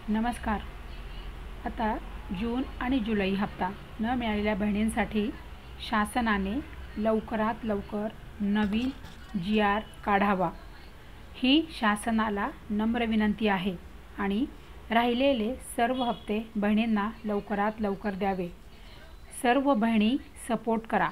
नमस्कार. आता जून आणि जुलै हप्ता न मिळालेल्या बहिणींसाठी शासनाने लवकरात लवकर नवीन GR काढावा ही शासनाला नम्र विनंती आहे आणि राहिलेले सर्व हप्ते बहिणींना लवकरात लवकर द्यावे. सर्व बहिणी सपोर्ट करा,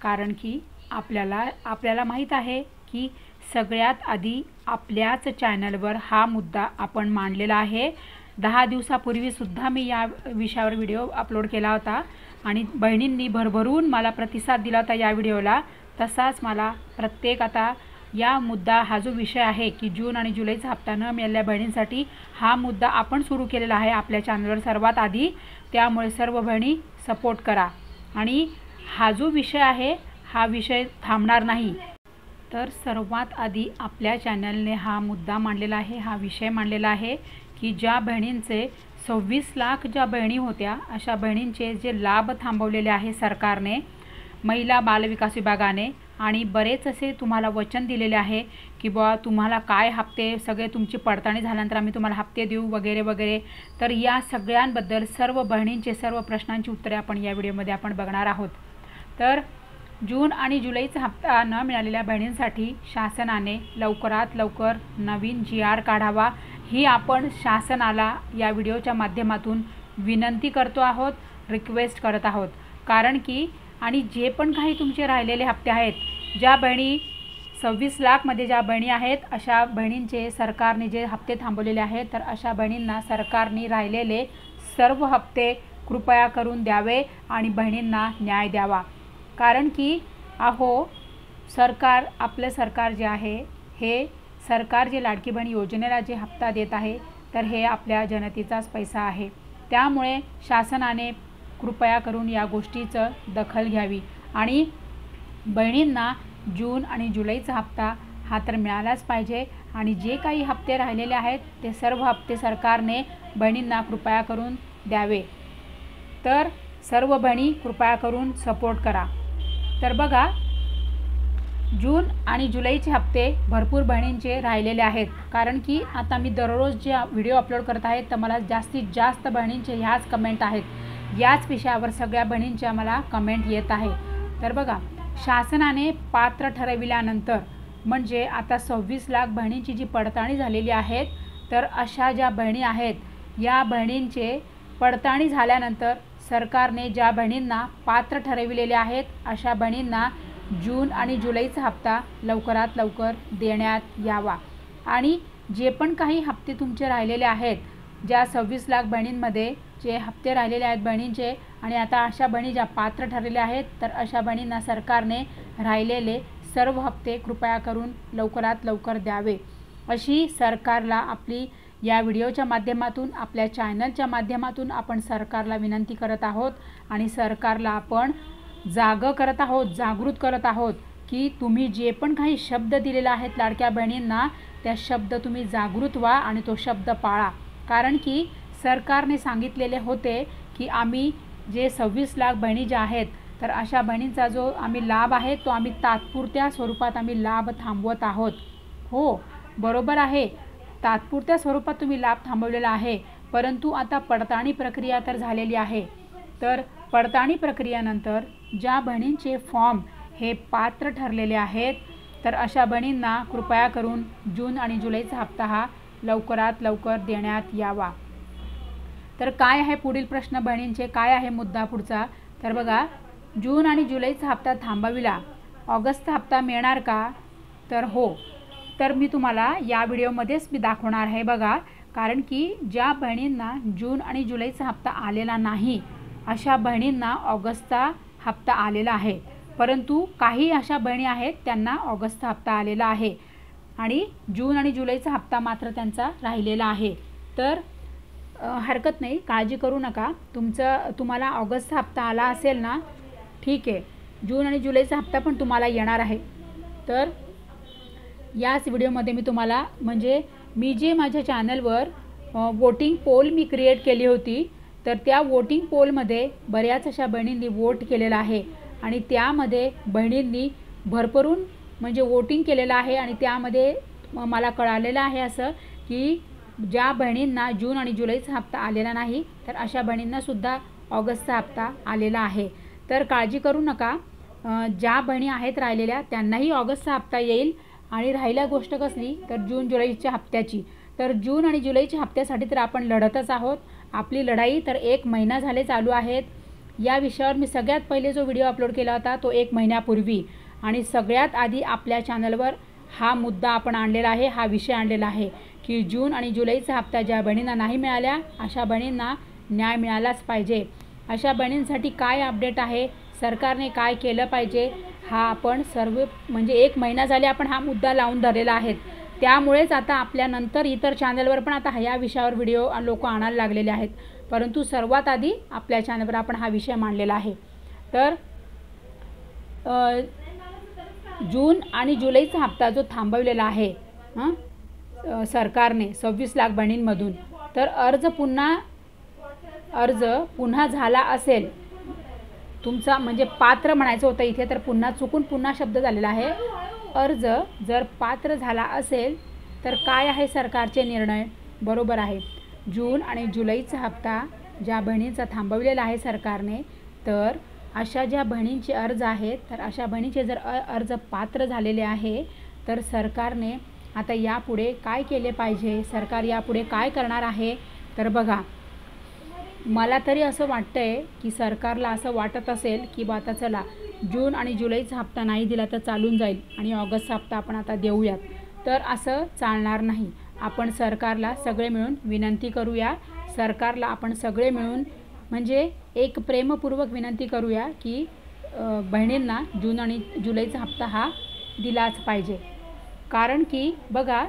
कारण की आपल्याला माहीत आहे की सगळ्यात आधी आपल्याच चॅनलवर हा मुद्दा आपण मांडलेला आहे. 10 दिवसापूर्वीसुद्धा मी या विषयावर व्हिडिओ अपलोड केला होता आणि बहिणींनी भरभरून मला प्रतिसाद दिला होता या व्हिडिओला. तसाच मला प्रत्येक आता या मुद्दा हा जो विषय आहे की जून आणि जुलैचा हप्ता न मिळालेल्या बहिणींसाठी हा मुद्दा आपण सुरू केलेला आहे आपल्या चॅनलवर सर्वात आधी. त्यामुळे सर्व बहिणी सपोर्ट करा आणि हा जो विषय आहे हा विषय थांबणार नाही. तर सर्वात आधी आपल्या चॅनलने हा मुद्दा मांडलेला आहे, हा विषय मांडलेला आहे की ज्या बहिणींचे 26 लाख ज्या बहिणी होत्या अशा बहिणींचे जे लाभ थांबवलेले आहे सरकारने, महिला बालविकास विभागाने, आणि बरेच असे तुम्हाला वचन दिलेले आहे की बुवा तुम्हाला काय हप्ते सगळे तुमची पडताळणी झाल्यानंतर आम्ही तुम्हाला हप्ते देऊ वगैरे वगैरे. तर या सगळ्यांबद्दल सर्व बहिणींचे सर्व प्रश्नांची उत्तरे आपण या व्हिडिओमध्ये आपण बघणार आहोत. तर जून आणि जुलैचा हप्ता न मिळालेल्या बहिणींसाठी शासनाने लवकरात लवकर नवीन GR काढावा ही आपण शासनाला या व्हिडिओच्या माध्यमातून विनंती करतो आहोत, रिक्वेस्ट करत आहोत. कारण की आणि जे पण काही तुमचे राहिलेले हप्ते आहेत, ज्या बहिणी 26 लाखमध्ये ज्या बहिणी आहेत अशा बहिणींचे सरकारने जे हप्ते थांबवलेले आहेत, तर अशा बहिणींना सरकारने राहिलेले सर्व हप्ते कृपया करून द्यावे आणि बहिणींना न्याय द्यावा. कारण की सरकार, आपलं सरकार जे आहे हे सरकार जे लाडकी बहीण योजनेला जे हप्ता देत आहे तर हे आपल्या जनतेचाच पैसा आहे. त्यामुळे शासनाने कृपया करून या गोष्टीचं दखल घ्यावी आणि बहिणींना जून आणि जुलैचा हप्ता हा तर मिळालाच पाहिजे. आणि जे काही हप्ते राहिलेले आहेत ते सर्व हप्ते सरकारने बहिणींना कृपया करून द्यावे. तर सर्व बहिणी कृपया करून सपोर्ट करा. तर बघा, जून आणि जुलैचे हप्ते भरपूर बहिणींचे राहिलेले आहेत. कारण की आता मी दररोज जे व्हिडिओ अपलोड करत आहे तर मला जास्तीत जास्त बहिणींचे ह्याच कमेंट आहेत, याच विषयावर सगळ्या बहिणींच्या मला कमेंट येत आहे. तर बघा, शासनाने पात्र ठरविल्यानंतर म्हणजे आता 26 लाख बहिणींची जी पडताळणी झालेली आहेत, तर अशा ज्या बहिणी आहेत या बहिणींचे पडताळणी झाल्यानंतर सरकारने ज्या बहिणींना पात्र ठरविलेले आहेत अशा बहिणींना जून आणि जुलैचा हप्ता लवकरात लवकर देण्यात यावा. आणि जे पण काही हप्ते तुमचे राहिलेले आहेत, ज्या 26 लाख बहिणींमध्ये जे हप्ते राहिलेले आहेत बहिणींचे, आणि आता अशा बहिणी ज्या पात्र ठरलेल्या आहेत तर अशा बहिणींना सरकारने राहिलेले सर्व हप्ते कृपया करून लवकरात लवकर द्यावे अशी सरकारला आपली या व्हिडिओच्या माध्यमातून, आपल्या चॅनलच्या माध्यमातून आपण सरकारला विनंती करत आहोत. आणि सरकारला आपण जागृत करत आहोत की तुम्ही जे पण काही शब्द दिलेला आहेत लाडक्या बहिणींना, त्या शब्द तुम्ही जागृत व्हा आणि तो शब्द पाळा. कारण की सरकारने सांगितलेले होते की आम्ही जे 26 लाख बहिणी ज्या आहेत तर अशा बहिणींचा जो आम्ही लाभ आहे तो आम्ही तात्पुरत्या स्वरूपात आम्ही लाभ थांबवत आहोत. हो, बरोबर आहे, तात्पुरत्या स्वरूपात तुम्ही लाभ थांबवलेला आहे. परंतु आता पडताळणी प्रक्रिया तर झालेली आहे. तर पडताळणी प्रक्रियेनंतर ज्या बहिणींचे फॉर्म हे पात्र ठरलेले आहेत तर अशा बहिणींना कृपया करून जून आणि जुलैचा हप्ता हा लवकरात लवकर देण्यात यावा. तर काय आहे पुढील प्रश्न बहिणींचे, काय आहे मुद्दा पुढचा? तर बघा, जून आणि जुलैचा हप्ता थांबविला, ऑगस्टचा हप्ता मिळणार का? तर हो, तर मी तुम्हाला या व्हिडिओमध्येच मी दाखवणार आहे. बघा, कारण की ज्या बहिणींना जून आणि जुलैचा हप्ता आलेला नाही अशा बहिणींना ऑगस्टचा हप्ता आलेला आहे. परंतु काही अशा बहिणी आहेत त्यांना ऑगस्टचा हप्ता आलेला आहे आणि जून आणि जुलैचा हप्ता मात्र त्यांचा राहिलेला आहे. तर हरकत नाही, काळजी करू नका. तुम्हाला ऑगस्टचा हप्ता आला असेल ना, ठीक आहे, जून आणि जुलैचा हप्ता पण तुम्हाला येणार आहे. तर याच व्हिडिओमध्ये मी तुम्हाला म्हणजे मी जे माझ्या चॅनलवर वोटिंग पोल मी क्रिएट केली होती, तर त्या वोटिंग पोलमध्ये बऱ्याच अशा बहिणींनी वोट केलेला आहे आणि त्यामध्ये बहिणींनी भरभरून म्हणजे वोटिंग केलेलं आहे. आणि त्यामध्ये मला कळालेलं आहे असं की ज्या बहिणींना जून आणि जुलैचा हप्ता आलेला नाही तर अशा बहिणींनासुद्धा ऑगस्टचा हप्ता आलेला आहे. तर काळजी करू नका. ज्या बहिणी आहेत राहिलेल्या त्यांनाही ऑगस्टचा हप्ता येईल. आणि राहिल्या गोष्ट कसली तर जून जुलैच्या हप्त्याची. तर जून आणि जुलैच्या हप्त्यासाठी तर आपण लढतच आहोत. आपली लढाई तर 1 महिना झाले चालू आहेत. या विषयावर मी सगळ्यात पहिले जो व्हिडिओ अपलोड केला होता तो 1 महिन्यापूर्वी, आणि सगळ्यात आधी आपल्या चॅनलवर हा मुद्दा आपण आणलेला आहे, हा विषय आणलेला आहे की जून आणि जुलैचा हप्ता ज्या बहिणींना नाही मिळाल्या अशा बहिणींना न्याय मिळालाच पाहिजे. अशा बहिणींसाठी काय अपडेट आहे, सरकारने काय केलं पाहिजे, हा आपण सर्व म्हणजे 1 महिना झाले आपण हा मुद्दा लावून धरलेला आहे. त्यामुळेच आता आपल्यानंतर इतर चॅनलवर पण आता या विषयावर व्हिडिओ लोक आणायला लागलेले आहेत. परंतु सर्वात आधी आपल्या चॅनलवर आपण हा विषय मांडलेला आहे. तर जून आणि जुलैचा हप्ता जो थांबवलेला आहे सरकारने 26 लाख बहिणींमधून, तर अर्ज पुन्हा झाला असेल तुमचा, म्हणजे पात्र म्हणायचं होतं इथे, तर पुन्हा शब्द झालेला आहे. अर्ज जर पात्र झाला असेल तर काय आहे सरकारचे निर्णय. बरोबर आहे. जून आणि जुलैचा हप्ता ज्या बहिणींचा थांबवलेला आहे सरकारने, तर अशा ज्या बहिणींचे अर्ज आहेत तर अशा बहिणीचे जर अर्ज पात्र झालेले आहे तर सरकारने आता यापुढे काय केले पाहिजे, सरकार यापुढे काय करणार आहे. तर बघा, मला तरी असं वाटतंय की सरकारला असं वाटत असेल की बा आता चला जून आणि जुलैचा हप्ता नाही दिला तर चालून जाईल आणि ऑगस्टचा हप्ता आपण आता देऊयात. तर असं चालणार नाही. आपण सरकारला सगळे मिळून विनंती करूया. सरकारला आपण सगळे मिळून म्हणजे एक प्रेमपूर्वक विनंती करूया की बहिणींना जून आणि जुलैचा हप्ता हा दिलाच पाहिजे. कारण की बघा,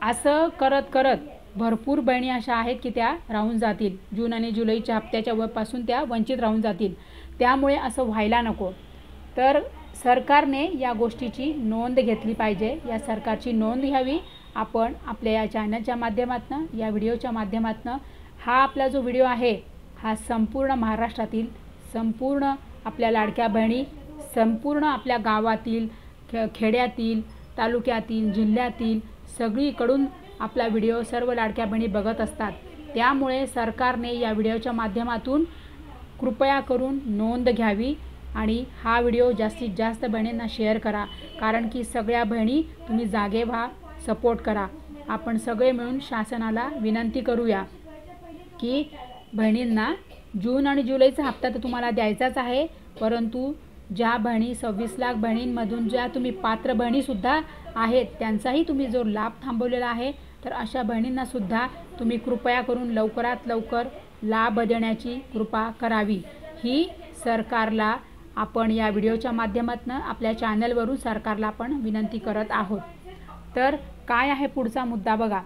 असं करत करत भरपूर बहिणी अशा आहेत की त्या राहून जातील, जून आणि जुलैच्या हप्त्याच्या पासून त्या वंचित राहून जातील. त्यामुळे असं व्हायला नको. तर सरकारने या गोष्टीची नोंद घेतली पाहिजे. या सरकारची नोंद घ्यावी. आपण आपल्या या चॅनलच्या माध्यमातून, या व्हिडिओच्या माध्यमातून, हा आपला जो व्हिडिओ आहे हा संपूर्ण महाराष्ट्रातील, संपूर्ण आपल्या लाडक्या बहिणी, संपूर्ण आपल्या गावातील, खेड्यातील, तालुक्यातील, जिल्ह्यातील सगळीकडून आपला व्हिडिओ सर्व लाडक्या बहिणी बघत असतात. त्यामुळे सरकारने या व्हिडिओच्या माध्यमातून कृपया करून नोंद घ्यावी आणि हा व्हिडिओ जास्तीत जास्त बहिणींना शेअर करा. कारण की सगळ्या बहिणी तुम्ही जागे व्हा, सपोर्ट करा. आपण सगळे मिळून शासनाला विनंती करूया की बहिणींना जून आणि जुलैचा हप्ता तर तुम्हाला द्यायचाच आहे, परंतु ज्या बहिणी 26 लाख बहिणींमधून ज्या तुम्ही पात्र बहिणीसुद्धा आहेत त्यांचाही तुम्ही जो लाभ थांबवलेला आहे, तर अशा बहिणींनासुद्धा तुम्ही कृपया करून लवकरात लवकर लाभ देण्याची कृपा करावी. ही सरकारला आपण या व्हिडिओच्या माध्यमातून आपल्या चॅनलवरून सरकारला आपण विनंती करत आहोत. तर काय आहे पुढचा मुद्दा बघा.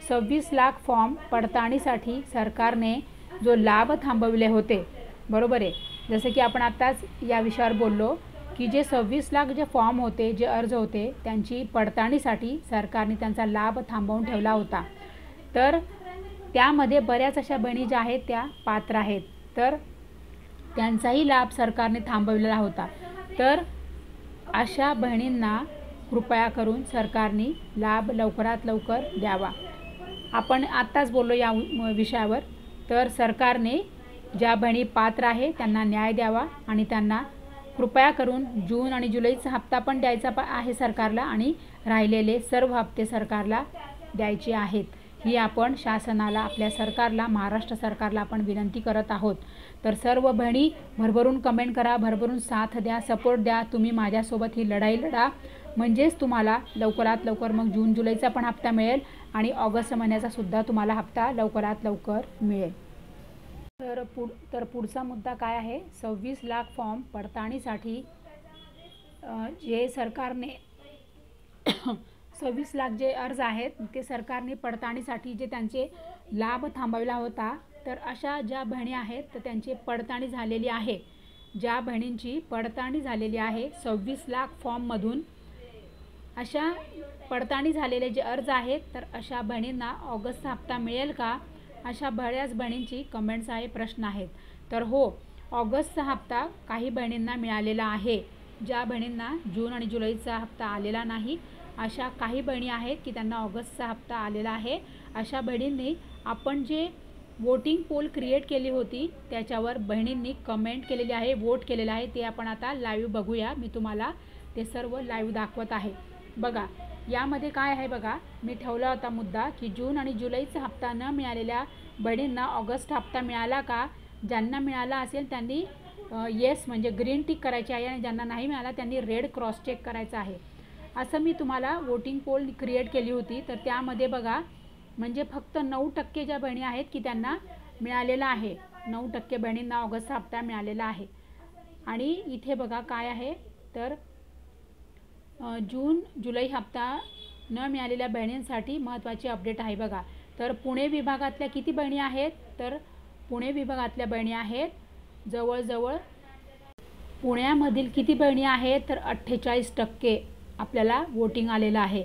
26 लाख फॉर्म पडताळणीसाठी सरकारने जो लाभ थांबवले होते, बरोबर आहे, जसं की आपण आत्ताच या विषयावर बोललो की जे 26 लाख जे फॉर्म होते, जे अर्ज होते, त्यांची पडताळणीसाठी सरकारने त्यांचा लाभ थांबवून ठेवला होता. तर त्यामध्ये बऱ्याच अशा बहिणी ज्या आहेत त्या पात्र आहेत, तर त्यांचाही लाभ सरकारने थांबवलेला होता. तर अशा बहिणींना कृपया करून सरकारने लाभ लवकरात लवकर द्यावा. आपण आत्ताच बोललो या विषयावर. तर सरकारने ज्या बहिणी पात्र आहे त्यांना न्याय द्यावा आणि त्यांना कृपया करून जून आणि जुलैचा हप्ता पण द्यायचा आहे सरकारला, आणि राहिलेले सर्व हप्ते सरकारला द्यायचे आहेत. ही आपण शासनाला, आपल्या सरकारला, महाराष्ट्र सरकारला आपण विनंती करत आहोत. तर सर्व बहिणी भरभरून कमेंट करा, भरभरून साथ द्या, सपोर्ट द्या. तुम्ही माझ्यासोबत ही लढाई लढा, म्हणजेच तुम्हाला लवकरात लवकर मग जून जुलैचा पण हप्ता मिळेल आणि ऑगस्ट महिन्याचा सुद्धा तुम्हाला हप्ता लवकरात लवकर मिळेल. तर पुढचा मुद्दा काय आहे. 26 लाख फॉर्म पडताळणीसाठी जे सरकारने 26 लाख जे अर्ज आहेत ते सरकारने पडताळणीसाठी जे त्यांचे लाभ थांबवला होता, तर अशा ज्या बहिणी आहेत तर त्यांची पडताळणी झालेली आहे. ज्या बहिणींची पडताळणी झालेली आहे 26 लाख फॉर्ममधून, अशा पडताळणी झालेले जे अर्ज आहेत, तर अशा बहिणींना ऑगस्टचा हप्ता मिळेल का, अशा बऱ्याच बहिणींची कमेंट्स आहे, प्रश्न आहेत. तर हो, ऑगस्टचा हप्ता काही बहिणींना मिळालेला आहे. ज्या बहिणींना जून आणि जुलैचा हप्ता आलेला नाही अशा काही बहिणी आहेत की त्यांना ऑगस्टचा हप्ता आलेला आहे। अशा बहिणींनी आपण जे वोटिंग पोल क्रिएट केली होती त्याच्यावर बहिणींनी कमेंट केलेली आहे, वोट केलेलं आहे, ते आपण आता लाईव्ह बघूया। मी तुम्हाला ते सर्व लाईव्ह दाखवत आहे। बघा यामध्ये काय आहे बघा, मी ठेवला होता मुद्दा की जून आणि जुलैचा हप्ता न मिळालेल्या बहिणींना ऑगस्ट हप्ता मिळाला का? ज्यांना मिळाला असेल त्यांनी येस म्हणजे ग्रीन टिक करायची आहे आणि ज्यांना नाही मिळाला त्यांनी रेड क्रॉस चेक करायचं आहे। असं मी तुम्हाला वोटिंग पोल क्रिएट केली होती। तर त्यामध्ये बघा म्हणजे फक्त 9% ज्या बहिणी आहेत की त्यांना मिळालेला आहे, 9% बहिणींना ऑगस्ट हप्ता मिळालेला आहे। आणि इथे बघा काय आहे तर जून जुलै हप्ता न मिळालेल्या बहिणींसाठी महत्त्वाची अपडेट आहे बघा। तर पुणे विभागातल्या किती बहिणी आहेत? तर पुणे विभागातल्या बहिणी आहेत जवळजवळ, पुण्यामधील किती बहिणी आहेत तर 48% आपल्याला वोटिंग आलेलं आहे।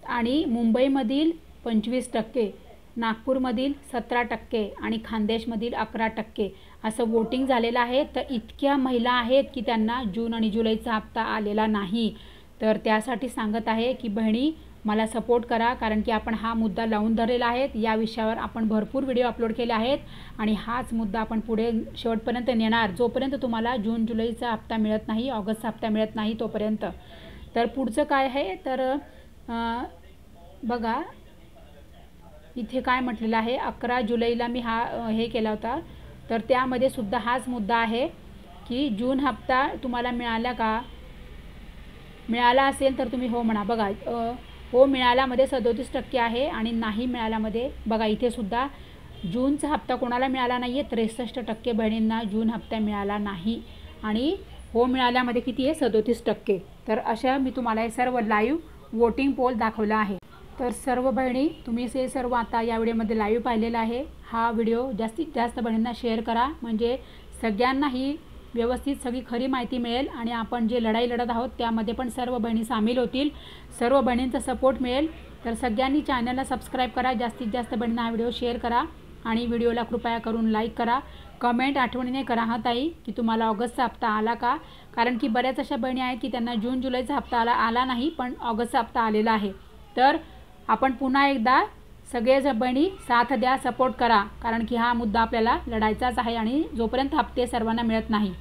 आणि मुंबईमधील 25%, नागपूरमधील 17% आणि खानदेशमधील 11% असं वोटिंग झालेलं आहे। तर इतक्या महिला आहेत की त्यांना जून आणि जुलैचा हप्ता आलेला नाही। तर त्यासाठी सांगत आहे की बहिणी मला सपोर्ट करा, कारण की आपण हा मुद्दा लावून धरलेला आहे। या विषयावर आपण भरपूर व्हिडिओ अपलोड केले आहेत आणि हाच मुद्दा आपण पुढे शेवटपर्यंत नेणार, जोपर्यंत तुम्हाला जून जुलैचा हप्ता मिळत नाही, ऑगस्ट हप्ता मिळत नाही तोपर्यंत। तर पुढचं काय आहे तर बघा इथे काय म्हटलेलं आहे, 11 जुलैला मी हे केला होता। तर त्यामध्ये सुद्धा हाच मुद्दा आहे की जून हप्ता तुम्हाला मिळाला का? मिळाला असेल तर तुम्ही हो म्हणा। बघा हो मिळाल्यामध्ये 37% आहे आणि नाही मिळाल्यामध्ये बघा इथे सुद्धा जूनचा हप्ता कोणाला मिळाला नाही आहे, 63% बहिणींना जून हप्ता मिळाला नाही आणि हो मिळाल्यामध्ये किती आहे 37%। तर अशा मी तुम्हाला हे सर्व लाईव्ह वोटिंग पोल दाखवला आहे। तर सर्व बहिणी तुम्ही हे सर्व आता या व्हिडिओमध्ये लाईव्ह पाहिलेला आहे। हा व्हिडिओ जास्तीत जास्त बहिणींना शेअर करा, म्हणजे सगळ्यांना ही व्यवस्थित सगळी खरी माहिती मिळेल आणि आपण जे लढाई लढत आहोत त्यामध्ये पण सर्व बहिणी सामील होतील, सर्व बहिणींचा सपोर्ट मिळेल। तर सगळ्यांनी चॅनलला सबस्क्राईब करा, जास्तीत जास्त बहिणींना हा व्हिडिओ शेअर करा आणि व्हिडिओला कृपया करून लाईक करा, कमेंट आठवणीने करा हा ताई की तुम्हाला ऑगस्टचा हप्ता आला का? कारण की बऱ्याच अशा बहिणी आहेत की त्यांना जून जुलैचा हप्ता आला नाही पण ऑगस्टचा हप्ता आलेला आहे। तर आपण पुन्हा एकदा सगळे बहिणी साथ द्या, सपोर्ट करा, कारण की हा मुद्दा आपल्याला लढायचाच आहे आणि जोपर्यंत हप्ते सर्वांना मिळत नाही